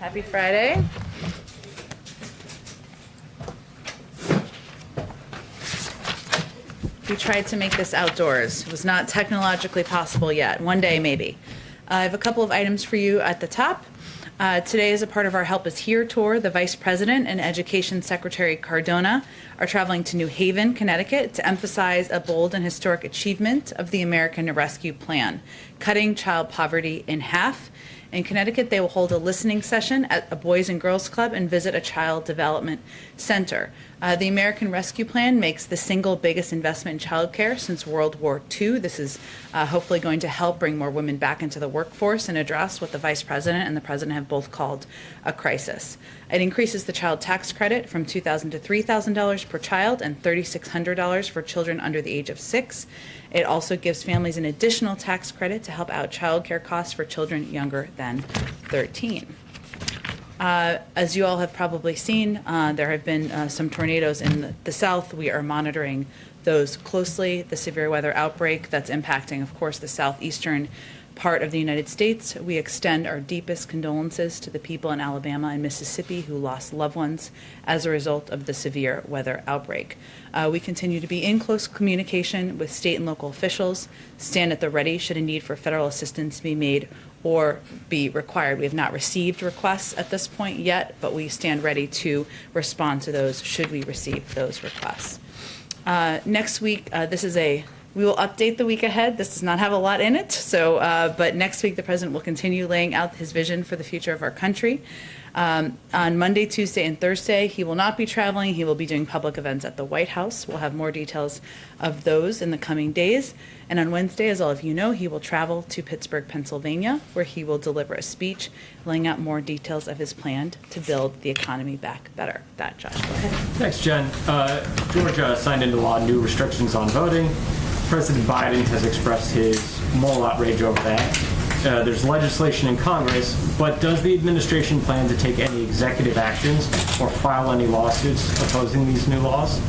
Happy Friday. We tried to make this outdoors. It was not technologically possible yet. One day, maybe. I have a couple of items for you at the top. Today, as a part of our Help Is Here tour, the Vice President and Education Secretary Cardona are traveling to New Haven, Connecticut, to emphasize a bold and historic achievement of the American Rescue Plan, cutting child poverty in half. In Connecticut, they will hold a listening session at a Boys and Girls Club and visit a child development center. The American Rescue Plan makes the single biggest investment in childcare since World War II. This is hopefully going to help bring more women back into the workforce and address what the Vice President and the President have both called a crisis. It increases the child tax credit from $2,000 to $3,000 per child and $3,600 for children under the age of 6. It also gives families an additional tax credit to help out childcare costs for children younger than 13. As you all have probably seen, there have been some tornadoes in the south. We are monitoring those closely. The severe weather outbreak that's impacting, of course, the southeastern part of the United States. We extend our deepest condolences to the people in Alabama and Mississippi who lost loved ones as a result of the severe weather outbreak. We continue to be in close communication with state and local officials, stand at the ready should a need for federal assistance be made or be required. We have not received requests at this point yet, but we stand ready to respond to those should we receive those requests. Next week, we will update the week ahead. This does not have a lot in it, but next week the President will continue laying out his vision for the future of our country. On Monday, Tuesday, and Thursday, he will not be traveling. He will be doing public events at the White House. We'll have more details of those in the coming days. And on Wednesday, as all of you know, he will travel to Pittsburgh, Pennsylvania, where he will deliver a speech laying out more details of his plan to build the economy back better. That, Josh, go ahead. Thanks, Jen. Georgia signed into law new restrictions on voting. President Biden has expressed his moral outrage over that. There's legislation in Congress, but does the administration plan to take any executive actions or file any lawsuits opposing these new laws?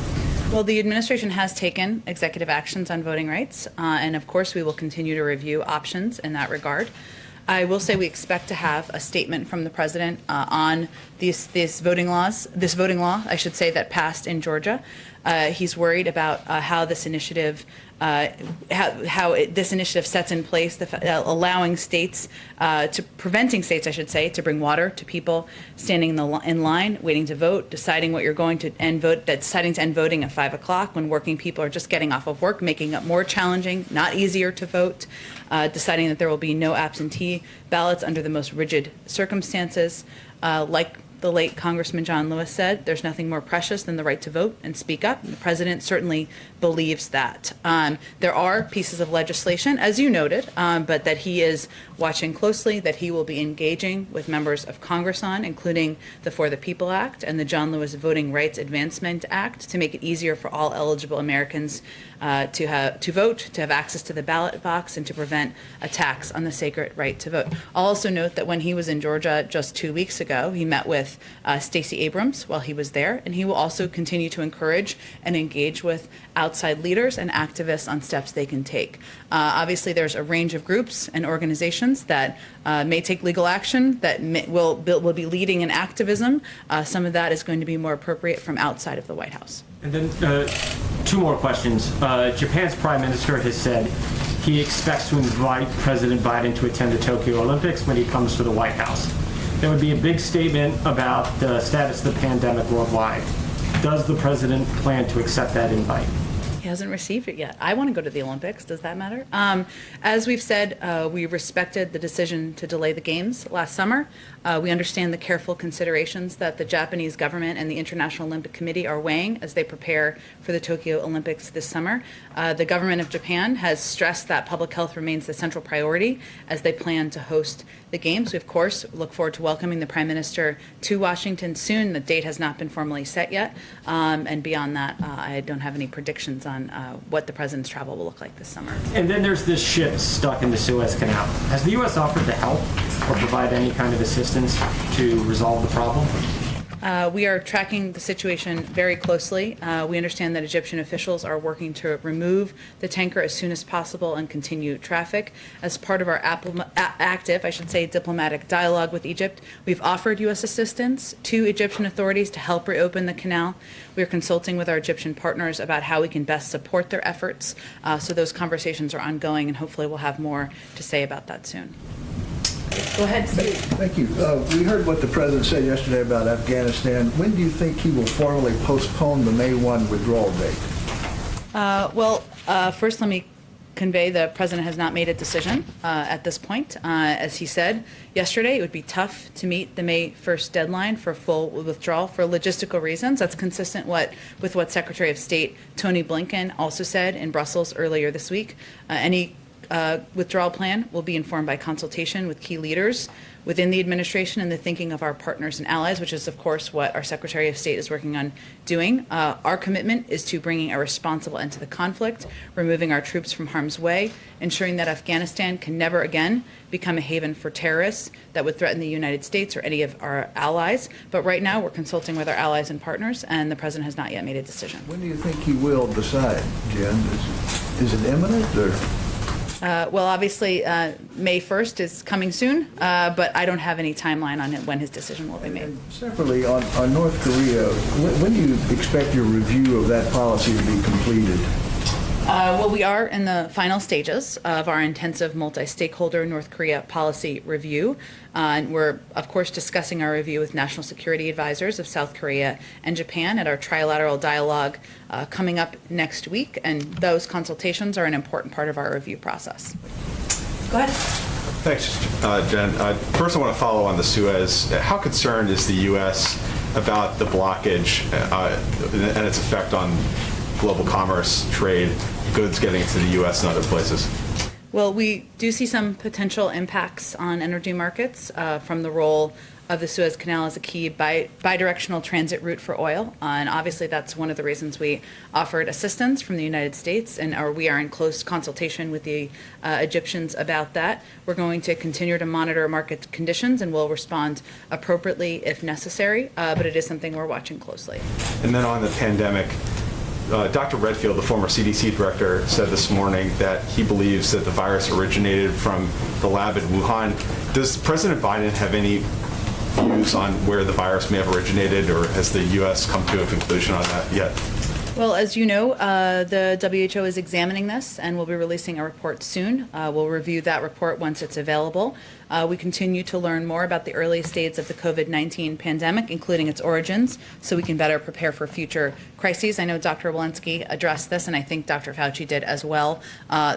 Well, the administration has taken executive actions on voting rights, and of course we will continue to review options in that regard. I will say we expect to have a statement from the president on this voting law, I should say, that passed in Georgia. He's worried about how this initiative this initiative sets in place, allowing states, preventing states, I should say, to bring water to people standing in line, waiting to vote, deciding what you're going to deciding to end voting at 5 o'clock when working people are just getting off of work, making it more challenging, not easier to vote, deciding that there will be no absentee ballots under the most rigid circumstances, like the late Congressman John Lewis said, there's nothing more precious than the right to vote and speak up. And the president certainly believes that. There are pieces of legislation, as you noted, but that he is watching closely, that he will be engaging with members of Congress on, including the For the People Act and the John Lewis Voting Rights Advancement Act, to make it easier for all eligible Americans to vote, to have access to the ballot box, and to prevent attacks on the sacred right to vote. I'll also note that when he was in Georgia just 2 weeks ago, he met with Stacey Abrams while he was there, and he will also continue to encourage and engage with outside leaders and activists on steps they can take. Obviously, there's a range of groups and organizations that may take legal action, that will be leading in activism. Some of that is going to be more appropriate from outside of the White House. And then two more questions. Japan's prime minister has said he expects to invite President Biden to attend the Tokyo Olympics when he comes to the White House. That would be a big statement about the status of the pandemic worldwide. Does the president plan to accept that invite? He hasn't received it yet. I want to go to the Olympics. Does that matter? As we've said, we respected the decision to delay the games last summer. We understand the careful considerations that the Japanese government and the International Olympic Committee are weighing as they prepare for the Tokyo Olympics this summer. The government of Japan has stressed that public health remains the central priority as they plan to host the games. We, of course, look forward to welcoming the Prime Minister to Washington soon. The date has not been formally set yet. And beyond that, I don't have any predictions on what the president's travel will look like this summer. And then there's this ship stuck in the Suez Canal. Has the U.S. offered to help or provide any kind of assistance to resolve the problem? We are tracking the situation very closely. We understand that Egyptian officials are working to remove the tanker as soon as possible and continue traffic. As part of our diplomatic dialogue with Egypt, we've offered U.S. assistance to Egyptian authorities to help reopen the canal. We are consulting with our Egyptian partners about how we can best support their efforts. So those conversations are ongoing, and hopefully we'll have more to say about that soon. Go ahead, Steve. Thank you. We heard what the president said yesterday about Afghanistan. When do you think he will formally postpone the May 1 withdrawal date? First let me convey the president has not made a decision at this point. As he said yesterday, it would be tough to meet the May 1st deadline for full withdrawal for logistical reasons. That's consistent with what Secretary of State Tony Blinken also said in Brussels earlier this week. Any withdrawal plan will be informed by consultation with key leaders within the administration and the thinking of our partners and allies, which is, of course, what our Secretary of State is working on doing. Our commitment is to bringing a responsible end to the conflict, removing our troops from harm's way, ensuring that Afghanistan can never again become a haven for terrorists that would threaten the United States or any of our allies. But right now, we're consulting with our allies and partners, and the president has not yet made a decision. When do you think he will decide, Jen? Is it imminent, or? Obviously, May 1st is coming soon, but I don't have any timeline on when his decision will be made. And separately, on North Korea, when do you expect your review of that policy to be completed? We are in the final stages of our intensive multi-stakeholder North Korea policy review. And we're, of course, discussing our review with national security advisors of South Korea and Japan at our trilateral dialogue coming up next week. And those consultations are an important part of our review process. Go ahead. Thanks, Jen. First, I want to follow on the Suez. How concerned is the U.S. about the blockage and its effect on global commerce, trade, goods getting to the U.S. and other places? Well, we do see some potential impacts on energy markets from the role of the Suez Canal as a key bidirectional transit route for oil. And obviously, that's one of the reasons we offered assistance from the United States, and we are in close consultation with the Egyptians about that. We're going to continue to monitor market conditions, and we'll respond appropriately if necessary, but it is something we're watching closely. And then on the pandemic, Dr. Redfield, the former CDC director, said this morning that he believes that the virus originated from the lab in Wuhan. Does President Biden have any views on where the virus may have originated, or has the U.S. come to a conclusion on that yet? Well, as you know, the WHO is examining this, and we'll be releasing a report soon. We'll review that report once it's available. We continue to learn more about the early stages of the COVID-19 pandemic, including its origins, so we can better prepare for future crises. I know Dr. Walensky addressed this, and I think Dr. Fauci did as well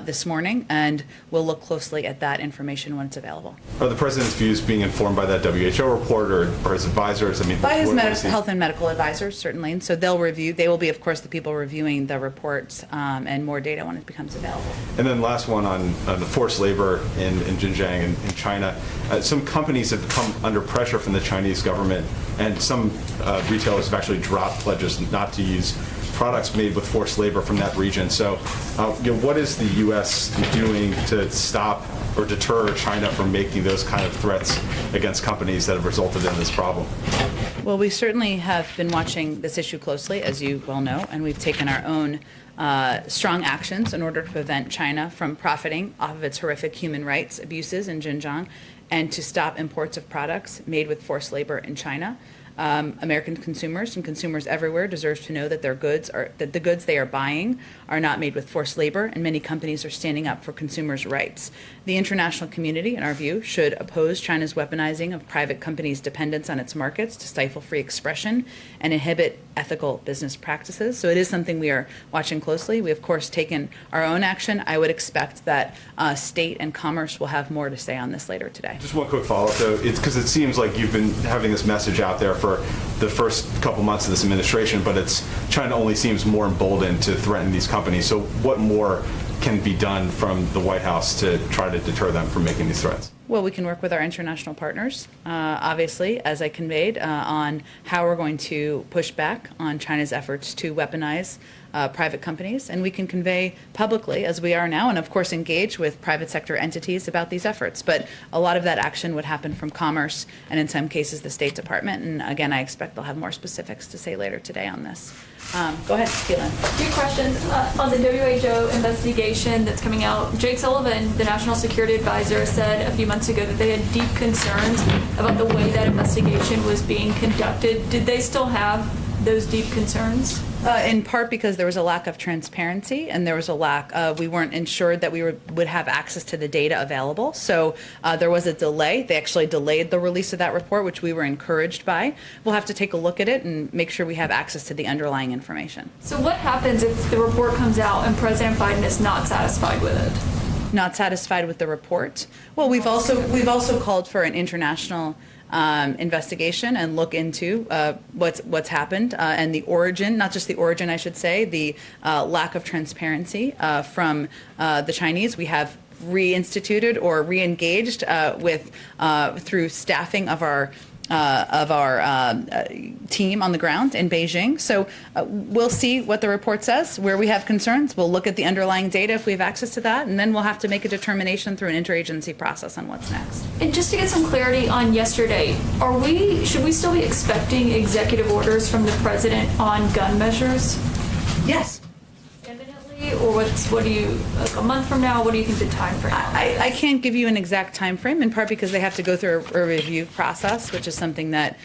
this morning, and we'll look closely at that information when it's available. Are the president's views being informed by that WHO report or his advisors? I mean, by his health and medical advisors, certainly. And so they will be, of course, the people reviewing the reports and more data when it becomes available. And then last one on the forced labor in Xinjiang in China. Some companies have come under pressure from the Chinese government, and some retailers have actually dropped pledges not to use products made with forced labor from that region. So what is the U.S. doing to stop or deter China from making those kind of threats against companies that have resulted in this problem? Well, we certainly have been watching this issue closely, as you well know, and we've taken our own strong actions in order to prevent China from profiting off of its horrific human rights abuses in Xinjiang and to stop imports of products made with forced labor in China. American consumers and consumers everywhere deserve to know that the goods they are buying are not made with forced labor, and many companies are standing up for consumers' rights. The international community, in our view, should oppose China's weaponizing of private companies' dependence on its markets to stifle free expression and inhibit ethical business practices. So it is something we are watching closely. We, of course, taken our own action. I would expect that state and commerce will have more to say on this later today. Just one quick follow-up, though. It's because it seems like you've been having this message out there for the first couple months of this administration, but China only seems more emboldened to threaten these companies. So what more can be done from the White House to try to deter them from making these threats? Well, we can work with our international partners, obviously, as I conveyed, on how we're going to push back on China's efforts to weaponize private companies, and we can convey publicly, as we are now, and of course engage with private sector entities about these efforts. But a lot of that action would happen from Commerce and in some cases the State Department. And again, I expect they'll have more specifics to say later today on this. Go ahead, Caitlin. Few questions on the WHO investigation that's coming out. Jake Sullivan, the National Security Advisor, said a few months ago that they had deep concerns about the way that investigation was being conducted. Did they still have those deep concerns? In part because there was a lack of transparency and there was a lack, we weren't ensured that we would have access to the data available. So there was a delay. They actually delayed the release of that report, which we were encouraged by. We'll have to take a look at it and make sure we have access to the underlying information. So what happens if the report comes out and President Biden is not satisfied with it? Not satisfied with the report? Well, we've also called for an international investigation and look into what's happened and the origin, not just the origin, I should say, the lack of transparency from the Chinese. We have reinstituted or re-engaged with through staffing of our team on the ground in Beijing. So we'll see what the report says. Where we have concerns, we'll look at the underlying data if we have access to that, and then we'll have to make a determination through an interagency process on what's next. And just to get some clarity on yesterday, should we still be expecting executive orders from the president on gun measures? Yes. Imminently, or what do you, like a month from now, what do you think the time frame is? I can't give you an exact time frame, in part because they have to go through a review process, which is something that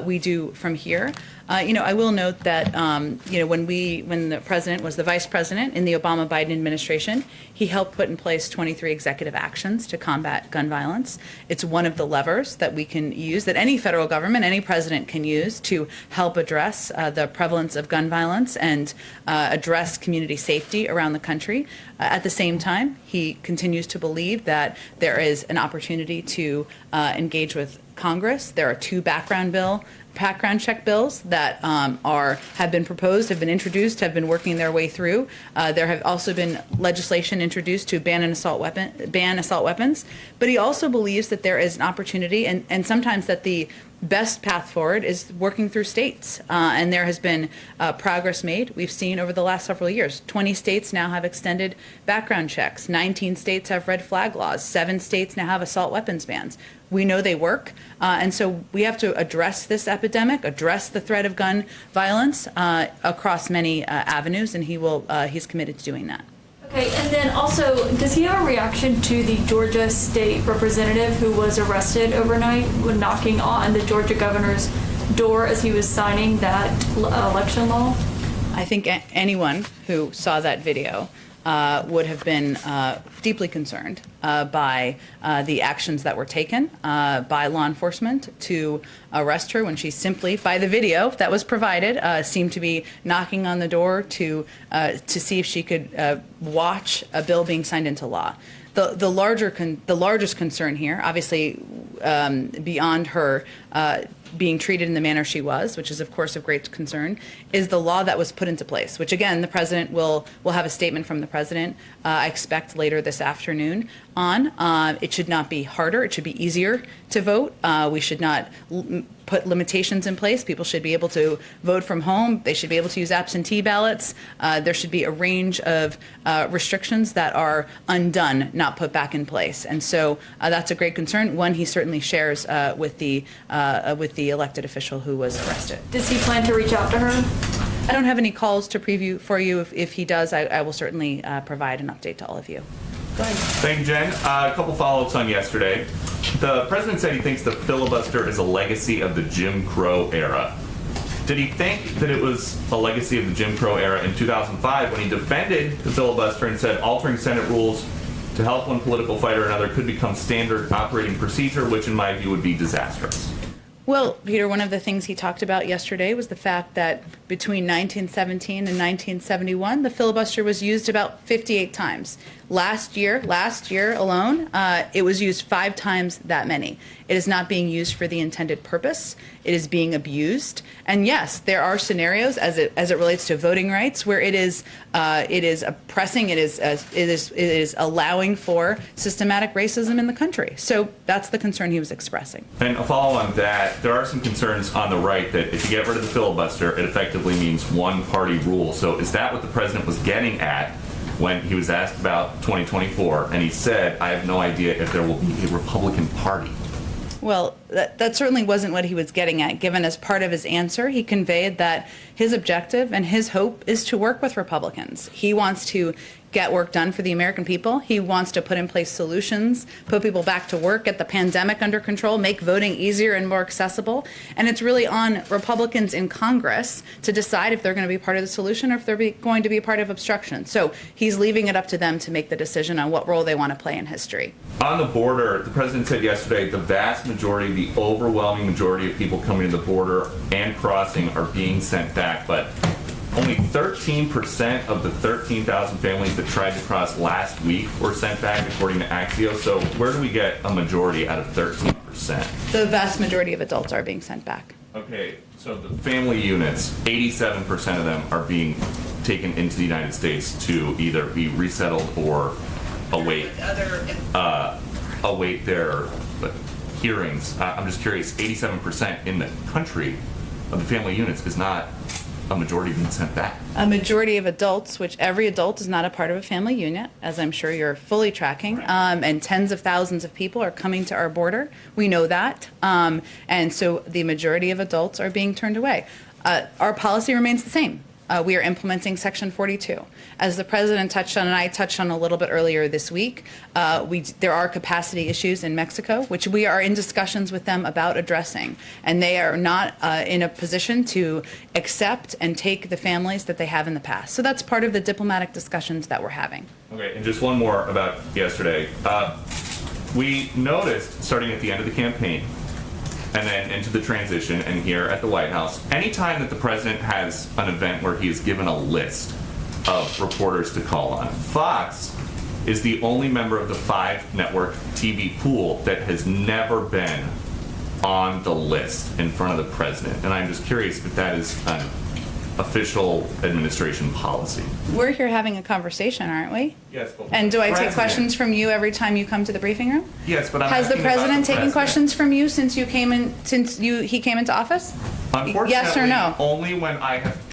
we do from here. I will note that when the president was the vice president in the Obama-Biden administration, he helped put in place 23 executive actions to combat gun violence. It's one of the levers that we can use, that any federal government, any president can use to help address the prevalence of gun violence and address community safety around the country. At the same time, he continues to believe that there is an opportunity to engage with Congress. There are two background check bills that have been proposed, have been introduced, have been working their way through. There have also been legislation introduced to ban assault weapons. But he also believes that there is an opportunity, and sometimes that the best path forward is working through states. And there has been progress made. We've seen over the last several years, 20 states now have extended background checks. 19 states have red flag laws. 7 states now have assault weapons bans. We know they work. And so we have to address this epidemic, address the threat of gun violence across many avenues, and he's committed to doing that. Okay, and then also, does he have a reaction to the Georgia state representative who was arrested overnight when knocking on the Georgia governor's door as he was signing that election law? I think anyone who saw that video would have been deeply concerned by the actions that were taken by law enforcement to arrest her when she simply, by the video that was provided, seemed to be knocking on the door to see if she could watch a bill being signed into law. The largest concern here, obviously, beyond her being treated in the manner she was, which is of course of great concern, is the law that was put into place, which again the president will have a statement from the president I expect later this afternoon on. It should not be harder, it should be easier to vote. We should not put limitations in place. People should be able to vote from home. They should be able to use absentee ballots. There should be a range of restrictions that are undone, not put back in place. And so that's a great concern. One he certainly shares with the elected official who was arrested. Does he plan to reach out to her? I don't have any calls to preview for you. If he does, I will certainly provide an update to all of you. Go ahead. Thank you, Jen. A couple follow-ups on yesterday. The president said he thinks the filibuster is a legacy of the Jim Crow era. Did he think that it was a legacy of the Jim Crow era in 2005 when he defended the filibuster and said altering Senate rules to help one political fighter or another could become standard operating procedure, which in my view would be disastrous? Well, Peter, one of the things he talked about yesterday was the fact that between 1917 and 1971, the filibuster was used about 58 times. Last year alone, it was used 5 times that many. It is not being used for the intended purpose. It is being abused. And yes, there are scenarios as it relates to voting rights where it is oppressing. It is allowing for systematic racism in the country. So that's the concern he was expressing. And a follow on that, there are some concerns on the right that if you get rid of the filibuster, it effectively means one party rule. So is that what the president was getting at when he was asked about 2024? And he said, I have no idea if there will be a Republican Party. Well, that certainly wasn't what he was getting at. Given as part of his answer, he conveyed that his objective and his hope is to work with Republicans. He wants to get work done for the American people. He wants to put in place solutions, put people back to work, get the pandemic under control, make voting easier and more accessible. And it's really on Republicans in Congress to decide if they're going to be part of the solution or if they're going to be part of obstruction. So he's leaving it up to them to make the decision on what role they want to play in history. On the border, the president said yesterday the vast majority, the overwhelming majority of people coming to the border and crossing are being sent back, but only 13% of the 13,000 families that tried to cross last week were sent back, according to Axios. So where do we get a majority out of 13%? The vast majority of adults are being sent back. Okay, so the family units, 87% of them are being taken into the United States to either be resettled or await their hearings. I'm just curious, 87% in the country of the family units is not a majority being sent back. A majority of adults, which every adult is not a part of a family unit, as I'm sure you're fully tracking, and tens of thousands of people are coming to our border. We know that. And so the majority of adults are being turned away. Our policy remains the same. We are implementing Section 42. As the president touched on, and I touched on a little bit earlier this week, there are capacity issues in Mexico, which we are in discussions with them about addressing. And they are not in a position to accept and take the families that they have in the past. So that's part of the diplomatic discussions that we're having. Okay, and just one more about yesterday. We noticed, starting at the end of the campaign, and then into the transition and here at the White House, anytime that the president has an event where he is given a list of reporters to call on, Fox is the only member of the 5-network TV pool that has never been on the list in front of the president. And I'm just curious if that is an official administration policy. We're here having a conversation, aren't we? Yes, but And do I take president- questions from you every time you come to the briefing room? Yes, but I'm Has the asking about president taken president. questions from you since he came into office? Unfortunately, Yes or no? only when I have